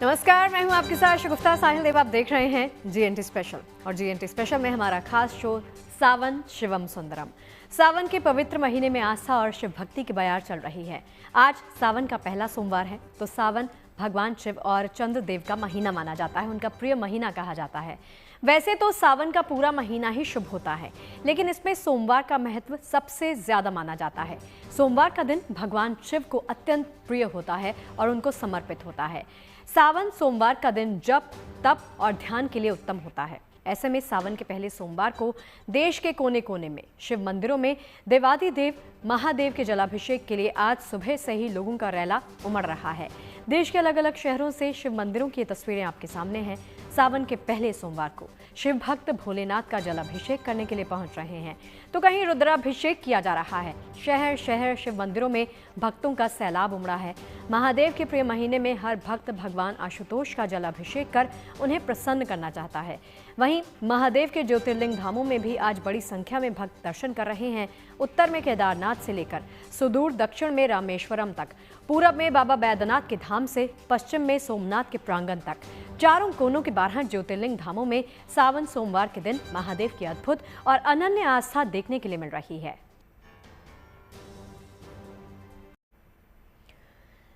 नमस्कार, मैं हूं आपके साथ शगुफ्ता साहिल देव। आप देख रहे हैं जीएनटी स्पेशल और जीएनटी स्पेशल में हमारा खास शो सावन शिवम सुंदरम। सावन के पवित्र महीने में आस्था और शिव भक्ति की बयार चल रही है। आज सावन का पहला सोमवार है, तो सावन भगवान शिव और चंद्रदेव का महीना माना जाता है, उनका प्रिय महीना कहा जाता है। वैसे तो सावन का पूरा महीना ही शुभ होता है, लेकिन इसमें सोमवार का महत्व सबसे ज्यादा माना जाता है। सोमवार का दिन भगवान शिव को अत्यंत प्रिय होता है और उनको समर्पित होता है। सावन सोमवार का दिन जप, तप और ध्यान के लिए उत्तम होता है। ऐसे में सावन के पहले सोमवार को देश के कोने कोने में शिव मंदिरों में देवाधिदेव महादेव के जलाभिषेक के लिए आज सुबह से ही लोगों का रैला उमड़ रहा है। देश के अलग अलग शहरों से शिव मंदिरों की तस्वीरें आपके सामने हैं। सावन के पहले सोमवार को शिव भक्त भोलेनाथ का जलाभिषेक करने के लिए पहुंच रहे हैं, तो कहीं रुद्राभिषेक किया जा रहा है। शहर शहर शिव मंदिरों में भक्तों का सैलाब उमड़ा है। महादेव के प्रिय महीने में हर भक्त भगवान आशुतोष का जलाभिषेक कर उन्हें प्रसन्न करना चाहता है। वहीं महादेव के ज्योतिर्लिंग धामों में भी आज बड़ी संख्या में भक्त दर्शन कर रहे हैं। उत्तर में केदारनाथ से लेकर सुदूर दक्षिण में रामेश्वरम तक, पूरब में बाबा बैद्यनाथ के धाम से पश्चिम में सोमनाथ के प्रांगण तक, चारों कोनों के 12 ज्योतिर्लिंग धामों में सावन सोमवार के दिन महादेव की अद्भुत और अनन्य आस्था देखने के लिए मिल रही है।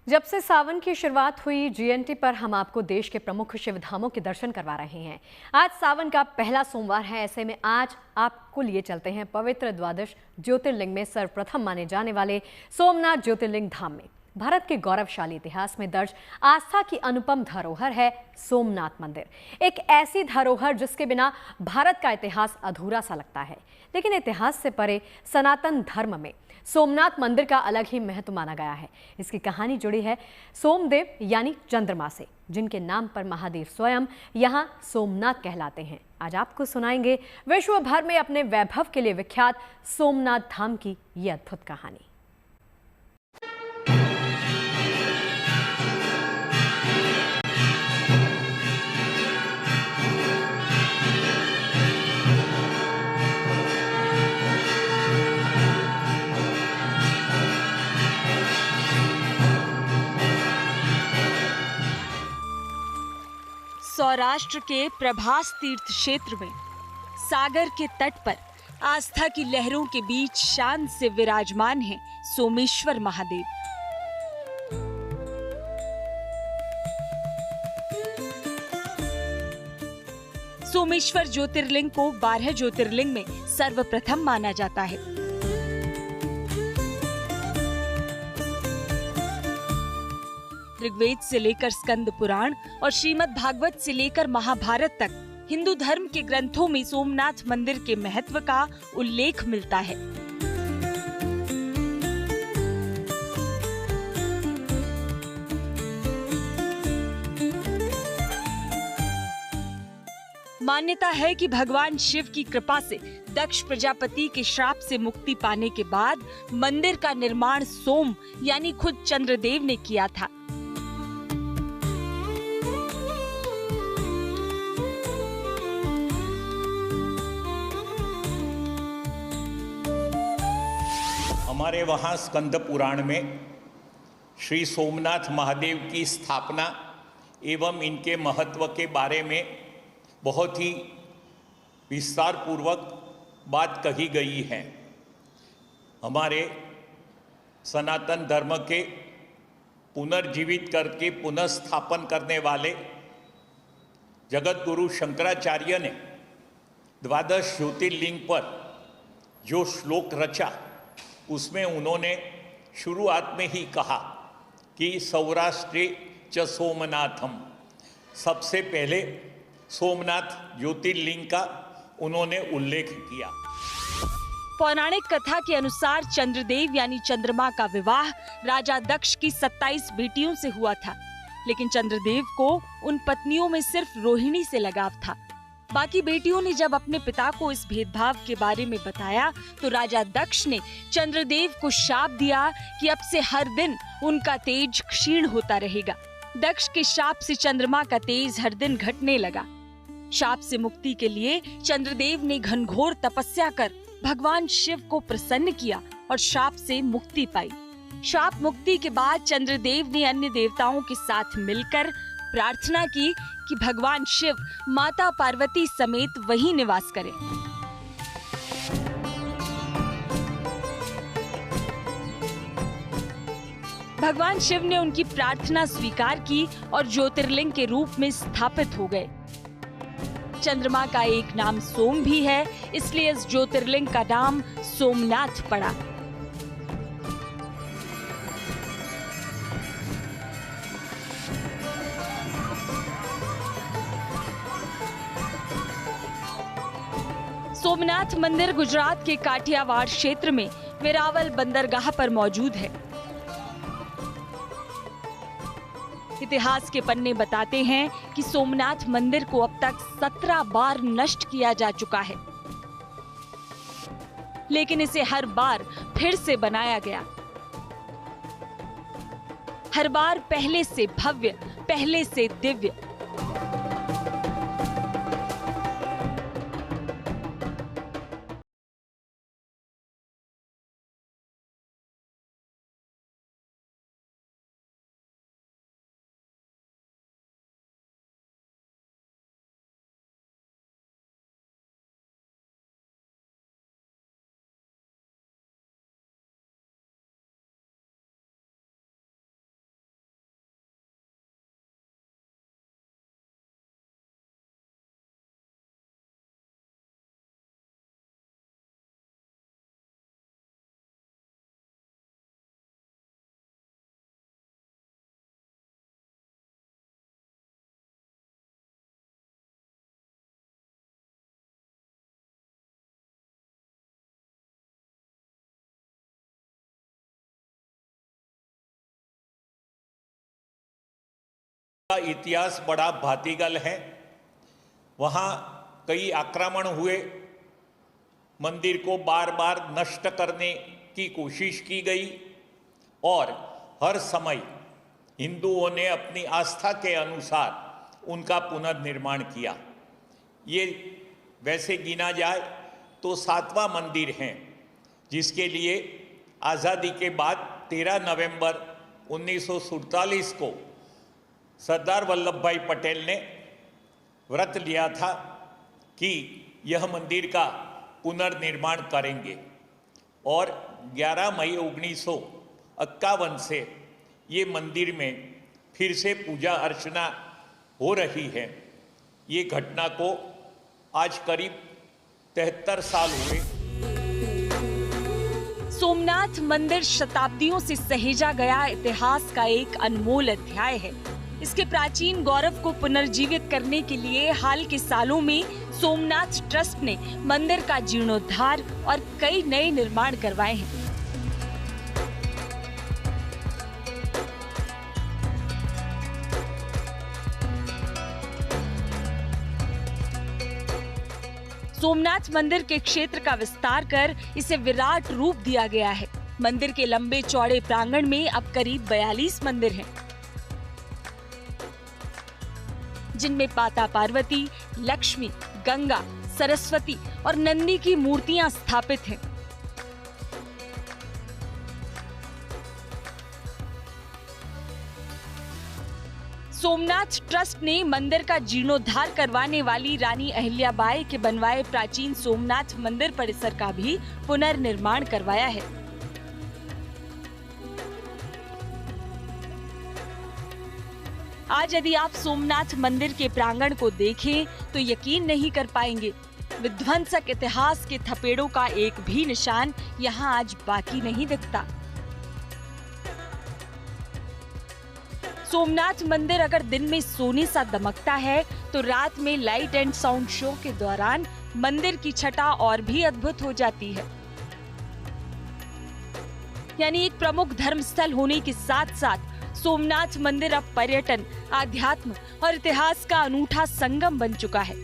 जब से सावन की शुरुआत हुई, जीएनटी पर हम आपको देश के प्रमुख शिव धामों के दर्शन करवा रहे हैं। आज सावन का पहला सोमवार है, ऐसे में आज आपको लिए चलते हैं पवित्र द्वादश ज्योतिर्लिंग में सर्वप्रथम माने जाने वाले सोमनाथ ज्योतिर्लिंग धाम में। भारत के गौरवशाली इतिहास में दर्ज आस्था की अनुपम धरोहर है सोमनाथ मंदिर। एक ऐसी धरोहर जिसके बिना भारत का इतिहास अधूरा सा लगता है। लेकिन इतिहास से परे सनातन धर्म में सोमनाथ मंदिर का अलग ही महत्व माना गया है। इसकी कहानी जुड़ी है सोमदेव यानी चंद्रमा से, जिनके नाम पर महादेव स्वयं यहाँ सोमनाथ कहलाते हैं। आज आपको सुनाएंगे विश्व भर में अपने वैभव के लिए विख्यात सोमनाथ धाम की ये अद्भुत कहानी। सौराष्ट्र के प्रभास तीर्थ क्षेत्र में सागर के तट पर आस्था की लहरों के बीच शान से विराजमान है सोमेश्वर महादेव। सोमेश्वर ज्योतिर्लिंग को 12 ज्योतिर्लिंग में सर्वप्रथम माना जाता है। ऋग्वेद से लेकर स्कंद पुराण और श्रीमद् भागवत से लेकर महाभारत तक हिंदू धर्म के ग्रंथों में सोमनाथ मंदिर के महत्व का उल्लेख मिलता है। मान्यता है कि भगवान शिव की कृपा से दक्ष प्रजापति के श्राप से मुक्ति पाने के बाद मंदिर का निर्माण सोम यानी खुद चंद्रदेव ने किया था। हमारे वहाँ स्कंद पुराण में श्री सोमनाथ महादेव की स्थापना एवं इनके महत्व के बारे में बहुत ही विस्तार पूर्वक बात कही गई है। हमारे सनातन धर्म के पुनर्जीवित करके पुनर्स्थापन करने वाले जगत गुरु शंकराचार्य ने द्वादश ज्योतिर्लिंग पर जो श्लोक रचा, उसमें उन्होंने शुरुआत में ही कहा कि सौराष्ट्रे च सोमनाथम, सबसे पहले सोमनाथ ज्योतिर्लिंग का उन्होंने उल्लेख किया। पौराणिक कथा के अनुसार चंद्रदेव यानी चंद्रमा का विवाह राजा दक्ष की 27 बेटियों से हुआ था, लेकिन चंद्रदेव को उन पत्नियों में सिर्फ रोहिणी से लगाव था। बाकी बेटियों ने जब अपने पिता को इस भेदभाव के बारे में बताया तो राजा दक्ष ने चंद्रदेव को शाप दिया कि अब से हर दिन उनका तेज क्षीण होता रहेगा। दक्ष के शाप से चंद्रमा का तेज हर दिन घटने लगा। शाप से मुक्ति के लिए चंद्रदेव ने घनघोर तपस्या कर भगवान शिव को प्रसन्न किया और शाप से मुक्ति पाई। शाप मुक्ति के बाद चंद्रदेव ने अन्य देवताओं के साथ मिलकर प्रार्थना की कि भगवान शिव माता पार्वती समेत वहीं निवास करें। भगवान शिव ने उनकी प्रार्थना स्वीकार की और ज्योतिर्लिंग के रूप में स्थापित हो गए। चंद्रमा का एक नाम सोम भी है, इसलिए इस ज्योतिर्लिंग का नाम सोमनाथ पड़ा। सोमनाथ मंदिर गुजरात के काठियावाड़ क्षेत्र में वेरावल बंदरगाह पर मौजूद है। इतिहास के पन्ने बताते हैं कि सोमनाथ मंदिर को अब तक 17 बार नष्ट किया जा चुका है, लेकिन इसे हर बार फिर से बनाया गया। हर बार पहले से भव्य, पहले से दिव्य। का इतिहास बड़ा भातीगल है। वहाँ कई आक्रमण हुए, मंदिर को बार बार नष्ट करने की कोशिश की गई और हर समय हिंदुओं ने अपनी आस्था के अनुसार उनका पुनर्निर्माण किया। ये वैसे गिना जाए तो 7वां मंदिर है, जिसके लिए आज़ादी के बाद 13 नवंबर 1947 को सरदार वल्लभ भाई पटेल ने व्रत लिया था कि यह मंदिर का पुनर्निर्माण करेंगे और 11 मई 1951 से ये मंदिर में फिर से पूजा अर्चना हो रही है। ये घटना को आज करीब 73 साल हुए। सोमनाथ मंदिर शताब्दियों से सहेजा गया इतिहास का एक अनमोल अध्याय है। इसके प्राचीन गौरव को पुनर्जीवित करने के लिए हाल के सालों में सोमनाथ ट्रस्ट ने मंदिर का जीर्णोद्धार और कई नए निर्माण करवाए हैं। सोमनाथ मंदिर के क्षेत्र का विस्तार कर इसे विराट रूप दिया गया है। मंदिर के लंबे चौड़े प्रांगण में अब करीब 42 मंदिर हैं, जिनमें माता पार्वती, लक्ष्मी, गंगा, सरस्वती और नंदी की मूर्तियां स्थापित हैं। सोमनाथ ट्रस्ट ने मंदिर का जीर्णोद्धार करवाने वाली रानी अहिल्याबाई के बनवाए प्राचीन सोमनाथ मंदिर परिसर का भी पुनर्निर्माण करवाया है। आज यदि आप सोमनाथ मंदिर के प्रांगण को देखें तो यकीन नहीं कर पाएंगे। विध्वंसक इतिहास के थपेड़ों का एक भी निशान यहाँ आज बाकी नहीं दिखता। सोमनाथ मंदिर अगर दिन में सोने सा दमकता है तो रात में लाइट एंड साउंड शो के दौरान मंदिर की छटा और भी अद्भुत हो जाती है। यानी एक प्रमुख धर्म स्थल होने के साथ साथ सोमनाथ मंदिर अब पर्यटन, आध्यात्म और इतिहास का अनूठा संगम बन चुका है।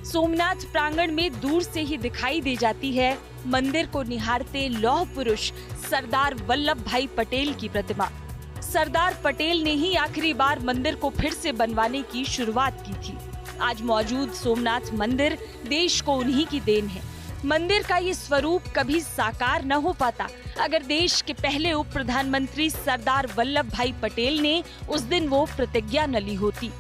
सोमनाथ प्रांगण में दूर से ही दिखाई दे जाती है मंदिर को निहारते लौह पुरुष सरदार वल्लभ भाई पटेल की प्रतिमा। सरदार पटेल ने ही आखिरी बार मंदिर को फिर से बनवाने की शुरुआत की थी। आज मौजूद सोमनाथ मंदिर देश को उन्हीं की देन है। मंदिर का ये स्वरूप कभी साकार न हो पाता अगर देश के पहले उप प्रधानमंत्री सरदार वल्लभ भाई पटेल ने उस दिन वो प्रतिज्ञा न ली होती।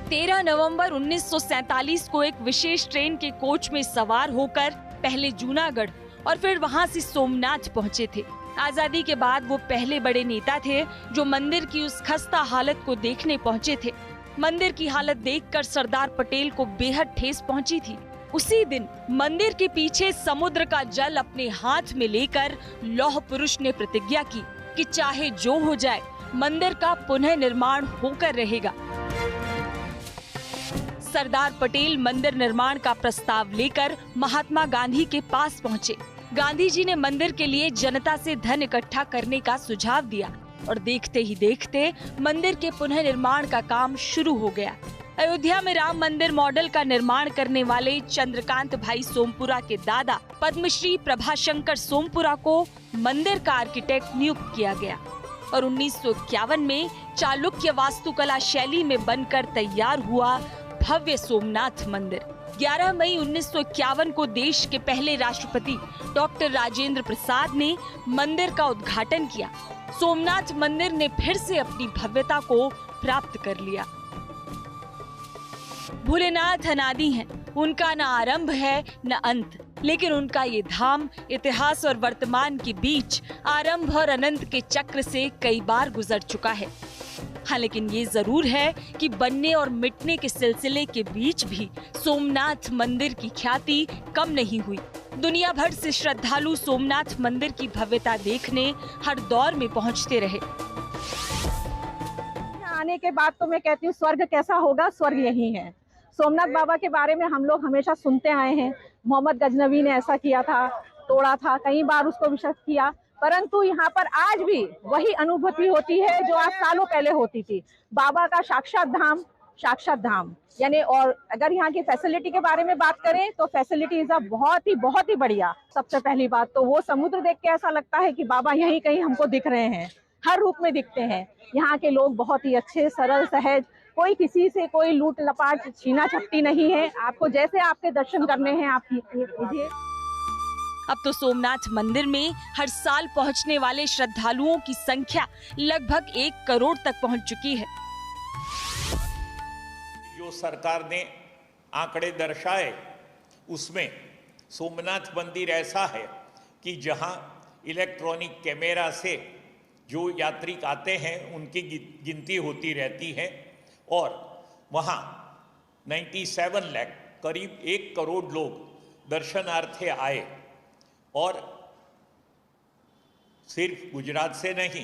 13 नवंबर 1947 को एक विशेष ट्रेन के कोच में सवार होकर पहले जूनागढ़ और फिर वहां से सोमनाथ पहुंचे थे। आजादी के बाद वो पहले बड़े नेता थे जो मंदिर की उस खस्ता हालत को देखने पहुंचे थे। मंदिर की हालत देखकर सरदार पटेल को बेहद ठेस पहुंची थी। उसी दिन मंदिर के पीछे समुद्र का जल अपने हाथ में लेकर लौह पुरुष ने प्रतिज्ञा की कि चाहे जो हो जाए मंदिर का पुनः निर्माण होकर रहेगा। सरदार पटेल मंदिर निर्माण का प्रस्ताव लेकर महात्मा गांधी के पास पहुंचे। गांधी जी ने मंदिर के लिए जनता से धन इकट्ठा करने का सुझाव दिया और देखते ही देखते मंदिर के पुनः निर्माण का काम शुरू हो गया। अयोध्या में राम मंदिर मॉडल का निर्माण करने वाले चंद्रकांत भाई सोमपुरा के दादा पद्मश्री प्रभाशंकर सोमपुरा को मंदिर का आर्किटेक्ट नियुक्त किया गया और 1951 में चालुक्य वास्तुकला शैली में बनकर तैयार हुआ भव्य सोमनाथ मंदिर। 11 मई 1951 को देश के पहले राष्ट्रपति डॉक्टर राजेंद्र प्रसाद ने मंदिर का उद्घाटन किया। सोमनाथ मंदिर ने फिर से अपनी भव्यता को प्राप्त कर लिया। भोलेनाथ अनादि हैं, उनका न आरंभ है न अंत, लेकिन उनका ये धाम इतिहास और वर्तमान के बीच आरंभ और अनंत के चक्र से कई बार गुजर चुका है। हाँ, लेकिन ये जरूर है कि बनने और मिटने के सिलसिले के बीच भी सोमनाथ मंदिर की ख्याति कम नहीं हुई। दुनिया भर से श्रद्धालु सोमनाथ मंदिर की भव्यता देखने हर दौर में पहुंचते रहे। आने के बाद तो मैं कहती हूँ स्वर्ग कैसा होगा, स्वर्ग यही है। सोमनाथ बाबा के बारे में हम लोग हमेशा सुनते आए हैं। मोहम्मद गजनवी ने ऐसा किया था, तोड़ा था, कई बार उसको विशक्त किया, परंतु यहाँ पर आज भी वही अनुभूति होती है जो आज सालों पहले होती थी। बाबा का साक्षात धाम यानी। और अगर यहाँ की फैसिलिटी के बारे में बात करें तो फैसिलिटीज बहुत ही बढ़िया। सबसे पहली बात तो वो समुद्र देख के ऐसा लगता है कि बाबा यहीं कहीं हमको दिख रहे हैं, हर रूप में दिखते हैं। यहाँ के लोग बहुत ही अच्छे, सरल, सहज, कोई किसी से कोई लूट लपाट छीना झपटी नहीं है। आपको जैसे आपके दर्शन करने हैं आप कीजिए। अब तो सोमनाथ मंदिर में हर साल पहुंचने वाले श्रद्धालुओं की संख्या लगभग 1 करोड़ तक पहुंच चुकी है। जो सरकार ने आंकड़े दर्शाए उसमें सोमनाथ मंदिर ऐसा है कि जहां इलेक्ट्रॉनिक कैमरा से जो यात्री आते हैं उनकी गिनती होती रहती है और वहां 97 लाख करीब 1 करोड़ लोग दर्शनार्थे आए और सिर्फ गुजरात से नहीं,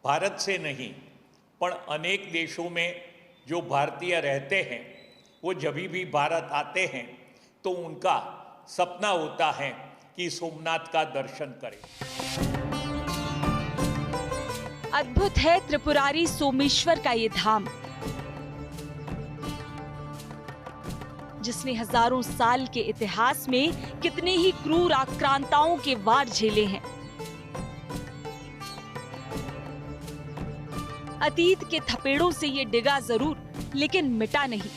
भारत से नहीं, पर अनेक देशों में जो भारतीय रहते हैं वो जब भी भारत आते हैं तो उनका सपना होता है कि सोमनाथ का दर्शन करें। अद्भुत है त्रिपुरारी सोमेश्वर का ये धाम, जिसने हजारों साल के इतिहास में कितने ही क्रूर आक्रांताओं के वार झेले हैं। अतीत के थपेड़ों से ये डिगा जरूर, लेकिन मिटा नहीं,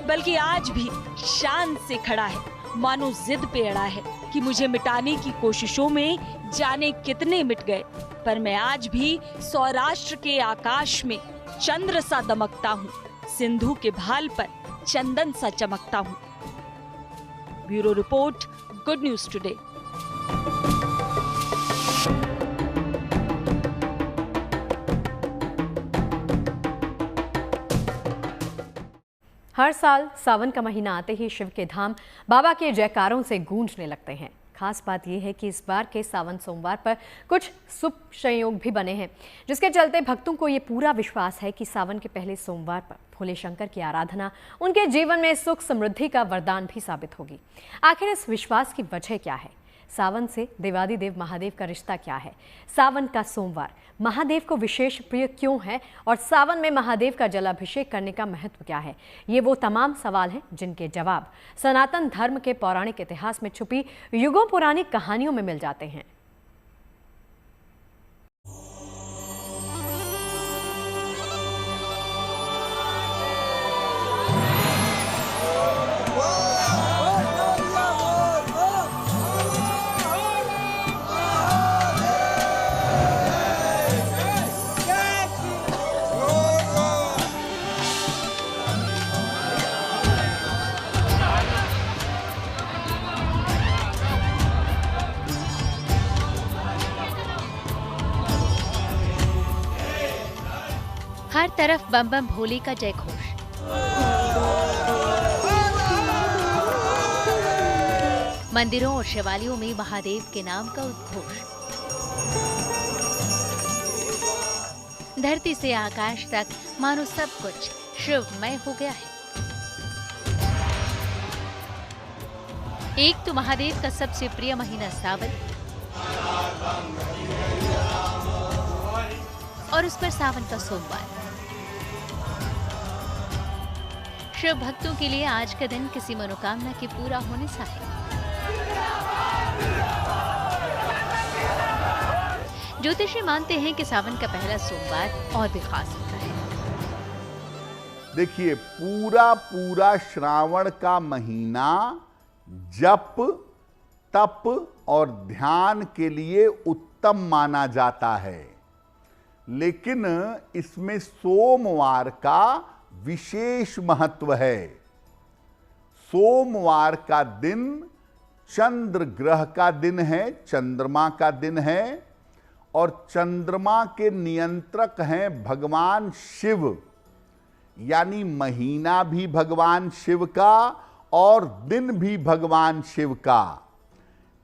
बल्कि आज भी शान से खड़ा है, मानो जिद पे अड़ा है कि मुझे मिटाने की कोशिशों में जाने कितने मिट गए, पर मैं आज भी सौराष्ट्र के आकाश में चंद्र सा दमकता हूँ, सिंधु के भाल पर चंदन सा चमकता हूँ। Bureau report, good news today. हर साल सावन का महीना आते ही शिव के धाम बाबा के जयकारों से गूंजने लगते हैं। खास बात यह है कि इस बार के सावन सोमवार पर कुछ शुभ संयोग भी बने हैं, जिसके चलते भक्तों को ये पूरा विश्वास है कि सावन के पहले सोमवार पर भोले शंकर की आराधना उनके जीवन में सुख समृद्धि का वरदान भी साबित होगी। आखिर इस विश्वास की वजह क्या है? सावन से देवादिदेव महादेव का रिश्ता क्या है? सावन का सोमवार महादेव को विशेष प्रिय क्यों है? और सावन में महादेव का जलाभिषेक करने का महत्व क्या है? ये वो तमाम सवाल हैं जिनके जवाब सनातन धर्म के पौराणिक इतिहास में छुपी युगों पुरानी कहानियों में मिल जाते हैं। हर तरफ बम बम भोले का जय घोष। मंदिरों और शिवालयों में महादेव के नाम का उद्घोष। धरती से आकाश तक मानो सब कुछ शिवमय हो गया है। एक तो महादेव का सबसे प्रिय महीना सावन और उस पर सावन का सोमवार। शिव भक्तों के लिए आज का दिन किसी मनोकामना के पूरा होने सा है। ज्योतिषी मानते हैं कि सावन का पहला सोमवार और भी खास होता है। देखिए, पूरा श्रावण का महीना जप, तप और ध्यान के लिए उत्तम माना जाता है, लेकिन इसमें सोमवार का विशेष महत्व है। सोमवार का दिन चंद्र ग्रह का दिन है, चंद्रमा का दिन है, और चंद्रमा के नियंत्रक हैं भगवान शिव, यानी महीना भी भगवान शिव का और दिन भी भगवान शिव का।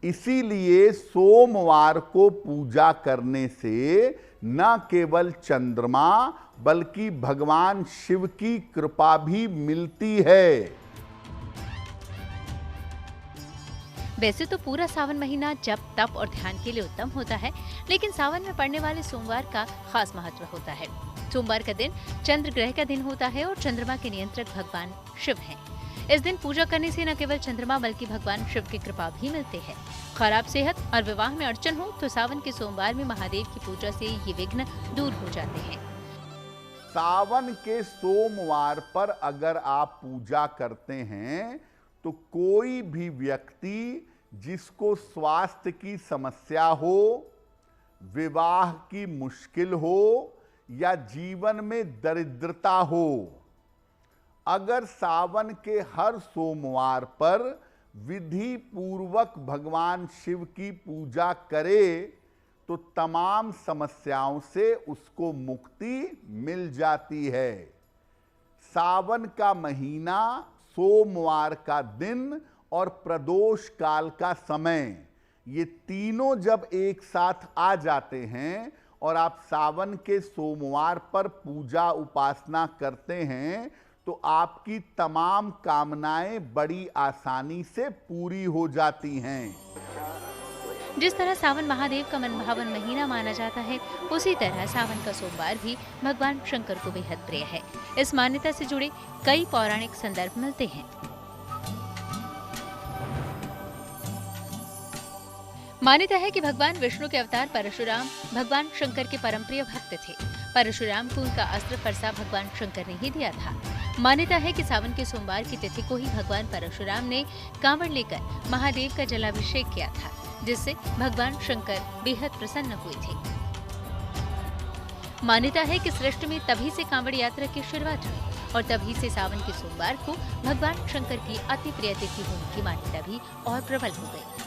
इसीलिए सोमवार को पूजा करने से न केवल चंद्रमा बल्कि भगवान शिव की कृपा भी मिलती है। वैसे तो पूरा सावन महीना जप, तप और ध्यान के लिए उत्तम होता है, लेकिन सावन में पड़ने वाले सोमवार का खास महत्व होता है। सोमवार का दिन चंद्र ग्रह का दिन होता है और चंद्रमा के नियंत्रक भगवान शिव हैं। इस दिन पूजा करने से न केवल चंद्रमा बल्कि भगवान शिव की कृपा भी मिलती है। खराब सेहत और विवाह में अड़चन हो तो सावन के सोमवार में महादेव की पूजा से ये विघ्न दूर हो जाते हैं। सावन के सोमवार पर अगर आप पूजा करते हैं तो कोई भी व्यक्ति जिसको स्वास्थ्य की समस्या हो, विवाह की मुश्किल हो या जीवन में दरिद्रता हो, अगर सावन के हर सोमवार पर विधि पूर्वक भगवान शिव की पूजा करे तो तमाम समस्याओं से उसको मुक्ति मिल जाती है। सावन का महीना, सोमवार का दिन और प्रदोष काल का समय, ये तीनों जब एक साथ आ जाते हैं और आप सावन के सोमवार पर पूजा उपासना करते हैं तो आपकी तमाम कामनाएं बड़ी आसानी से पूरी हो जाती हैं। जिस तरह सावन महादेव का मनभावन महीना माना जाता है, उसी तरह सावन का सोमवार भी भगवान शंकर को बेहद प्रिय है। इस मान्यता से जुड़े कई पौराणिक संदर्भ मिलते हैं। मान्यता है कि भगवान विष्णु के अवतार परशुराम भगवान शंकर के परम प्रिय भक्त थे। परशुराम को उनका अस्त्र फरसा भगवान शंकर ने ही दिया था। मान्यता है कि सावन के सोमवार की तिथि को ही भगवान परशुराम ने कांवड़ लेकर महादेव का जलाभिषेक किया था, जिससे भगवान शंकर बेहद प्रसन्न हुए थे। मान्यता है कि सृष्टि में तभी से कांवड़ यात्रा की शुरुआत हुई और तभी से सावन के सोमवार को भगवान शंकर की अति प्रिय तिथि होने की मान्यता भी और प्रबल हो गई।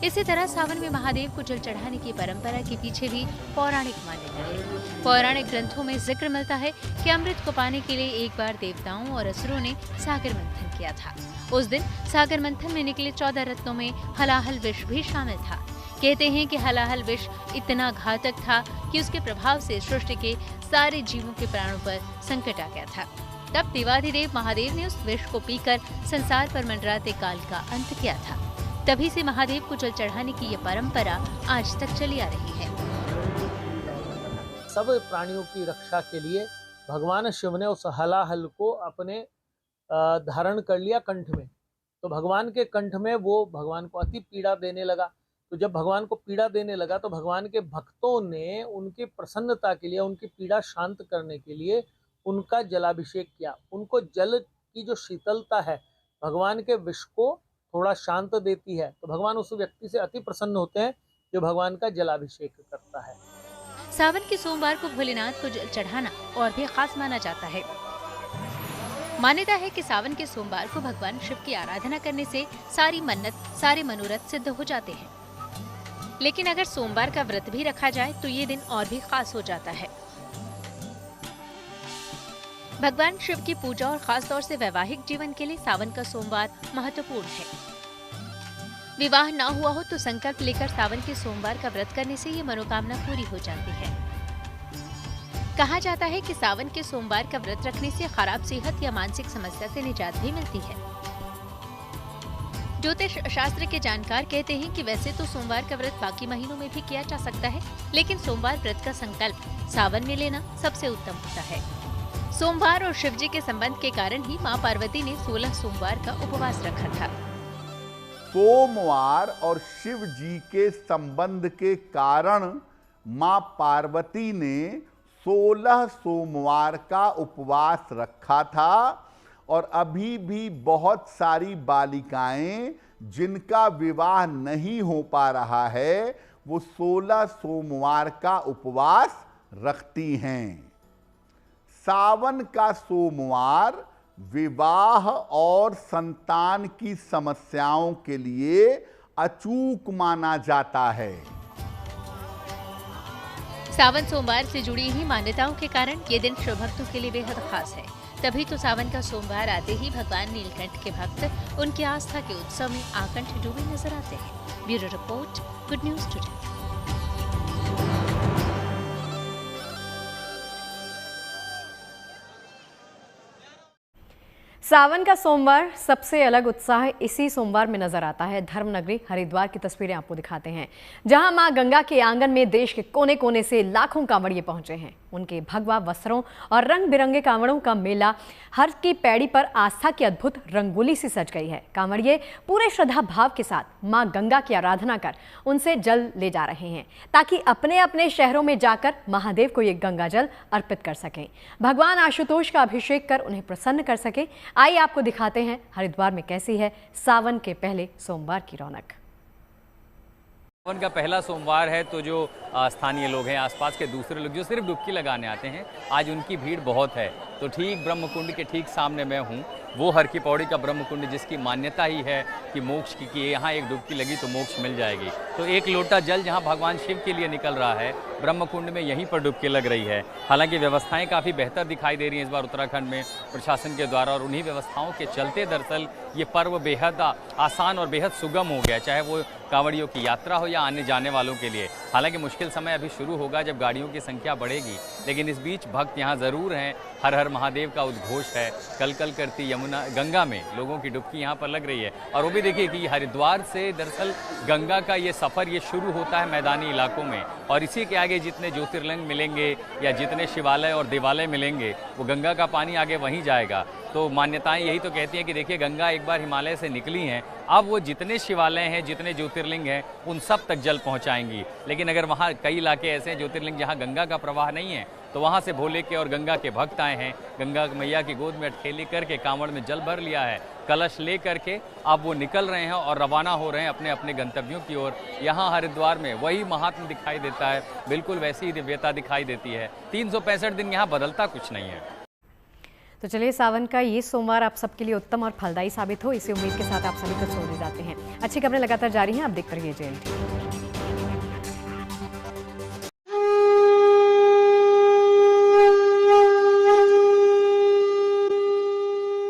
इसी तरह सावन में महादेव को जल चढ़ाने की परंपरा के पीछे भी पौराणिक मान्यता है। पौराणिक ग्रंथों में जिक्र मिलता है कि अमृत को पाने के लिए एक बार देवताओं और असुरों ने सागर मंथन किया था। उस दिन सागर मंथन में निकले 14 रत्नों में हलाहल विष भी शामिल था। कहते हैं कि हलाहल विष इतना घातक था कि उसके प्रभाव से सृष्टि के सारे जीवों के प्राणों पर संकट आ गया था। तब देवाधिदेव महादेव ने उस विष को पीकर संसार पर मंडराते काल का अंत किया था। तभी से महादेव को जल चढ़ाने की ये परंपरा आज तक चली आ रही है। सब प्राणियों की रक्षा के लिए भगवान शिव ने उस हलाहल को अपने धारण कर लिया कंठ में। तो भगवान के कंठ में वो भगवान को अति पीड़ा देने लगा। तो जब भगवान को पीड़ा देने लगा तो भगवान के भक्तों ने उनकी प्रसन्नता के लिए, उनकी पीड़ा शांत करने के लिए उनका जलाभिषेक किया। उनको जल की जो शीतलता है भगवान के विष को थोड़ा शांत देती है, तो भगवान उस व्यक्ति से अति प्रसन्न होते हैं जो भगवान का जलाभिषेक करता है। सावन के सोमवार को भोलेनाथ को जल चढ़ाना और भी खास माना जाता है। मान्यता है कि सावन के सोमवार को भगवान शिव की आराधना करने से सारी मन्नत, सारे मनोरथ सिद्ध हो जाते हैं। लेकिन अगर सोमवार का व्रत भी रखा जाए तो ये दिन और भी खास हो जाता है। भगवान शिव की पूजा और खास तौर से वैवाहिक जीवन के लिए सावन का सोमवार महत्वपूर्ण है। विवाह ना हुआ हो तो संकल्प लेकर सावन के सोमवार का व्रत करने से ये मनोकामना पूरी हो जाती है। कहा जाता है कि सावन के सोमवार का व्रत रखने से खराब सेहत या मानसिक समस्या से निजात भी मिलती है। ज्योतिष शास्त्र के जानकार कहते हैं कि वैसे तो सोमवार का व्रत बाकी महीनों में भी किया जा सकता है, लेकिन सोमवार व्रत का संकल्प सावन में लेना सबसे उत्तम होता है। सोमवार और शिवजी के संबंध के कारण ही मां पार्वती ने 16 सोमवार का उपवास रखा था। सोमवार और शिव जी के संबंध के कारण मां पार्वती ने 16 सोमवार का उपवास रखा था और अभी भी बहुत सारी बालिकाएं जिनका विवाह नहीं हो पा रहा है वो 16 सोमवार का उपवास रखती हैं। सावन का सोमवार विवाह और संतान की समस्याओं के लिए अचूक माना जाता है। सावन सोमवार से जुड़ी ही मान्यताओं के कारण ये दिन शिव भक्तों के लिए बेहद खास है। तभी तो सावन का सोमवार आते ही भगवान नीलकंठ के भक्त उनकी आस्था के उत्सव में आकंठ डूबे नजर आते हैं। Bureau report, good news today. Sawan का सोमवार सबसे अलग उत्साह इसी सोमवार में नजर आता है। धर्मनगरी हरिद्वार की तस्वीरें आपको दिखाते हैं, जहां मां गंगा के आंगन में देश के कोने कोने से लाखों कांवड़िए पहुंचे हैं। उनके भगवा वस्त्रों और रंग बिरंगे कांवड़ों का मेला हर की पैड़ी पर आस्था की अद्भुत रंगोली से सज गई है। कांवड़िए पूरे श्रद्धा भाव के साथ मां गंगा की आराधना कर उनसे जल ले जा रहे हैं, ताकि अपने अपने शहरों में जाकर महादेव को ये गंगा जल अर्पित कर सकें, भगवान आशुतोष का अभिषेक कर उन्हें प्रसन्न कर सके। आइए आपको दिखाते हैं हरिद्वार में कैसी है सावन के पहले सोमवार की रौनक। सावन का पहला सोमवार है तो जो स्थानीय लोग हैं, आसपास के दूसरे लोग जो सिर्फ डुबकी लगाने आते हैं, आज उनकी भीड़ बहुत है। तो ठीक ब्रह्मकुंड के ठीक सामने मैं हूँ, वो हर की पौड़ी का ब्रह्मकुंड जिसकी मान्यता ही है कि मोक्ष की, कि यहाँ एक डुबकी लगी तो मोक्ष मिल जाएगी। तो एक लोटा जल जहाँ भगवान शिव के लिए निकल रहा है, ब्रह्मकुंड में यहीं पर डुबकी लग रही है। हालांकि व्यवस्थाएं काफ़ी बेहतर दिखाई दे रही हैं इस बार उत्तराखंड में प्रशासन के द्वारा, और उन्हीं व्यवस्थाओं के चलते दरअसल ये पर्व बेहद आसान और बेहद सुगम हो गया, चाहे वो कांवड़ियों की यात्रा हो या आने जाने वालों के लिए। हालांकि मुश्किल समय अभी शुरू होगा जब गाड़ियों की संख्या बढ़ेगी, लेकिन इस बीच भक्त यहाँ ज़रूर हैं। हर हर महादेव का उद्घोष है। कल कल करती यमुना गंगा में लोगों की डुबकी यहाँ पर लग रही है। और वो भी देखिए कि हरिद्वार से दरअसल गंगा का ये सफ़र ये शुरू होता है मैदानी इलाकों में, और इसी के आगे जितने ज्योतिर्लिंग मिलेंगे या जितने शिवालय और देवालय मिलेंगे वो गंगा का पानी आगे वहीं जाएगा। तो मान्यताएं यही तो कहती हैं कि देखिए गंगा एक बार हिमालय से निकली हैं, अब वो जितने शिवालय हैं, जितने ज्योतिर्लिंग हैं, उन सब तक जल पहुंचाएंगी। लेकिन अगर वहाँ कई इलाके ऐसे हैं ज्योतिर्लिंग जहाँ गंगा का प्रवाह नहीं है, तो वहाँ से भोले के और गंगा के भक्त आए हैं, गंगा मैया की गोद में अटखेली करके कांवड़ में जल भर लिया है, कलश ले करके अब वो निकल रहे हैं और रवाना हो रहे हैं अपने अपने गंतव्यों की ओर। यहाँ हरिद्वार में वही महात्म दिखाई देता है, बिल्कुल वैसी ही दिव्यता दिखाई देती है। 365 दिन यहाँ बदलता कुछ नहीं है। तो चलिए, सावन का ये सोमवार आप सबके लिए उत्तम और फलदायी साबित हो, इसी उम्मीद के साथ आप सभी को छोड़ जाते हैं। अच्छी खबरें लगातार जारी हैं, आप देखते रहिए JNT।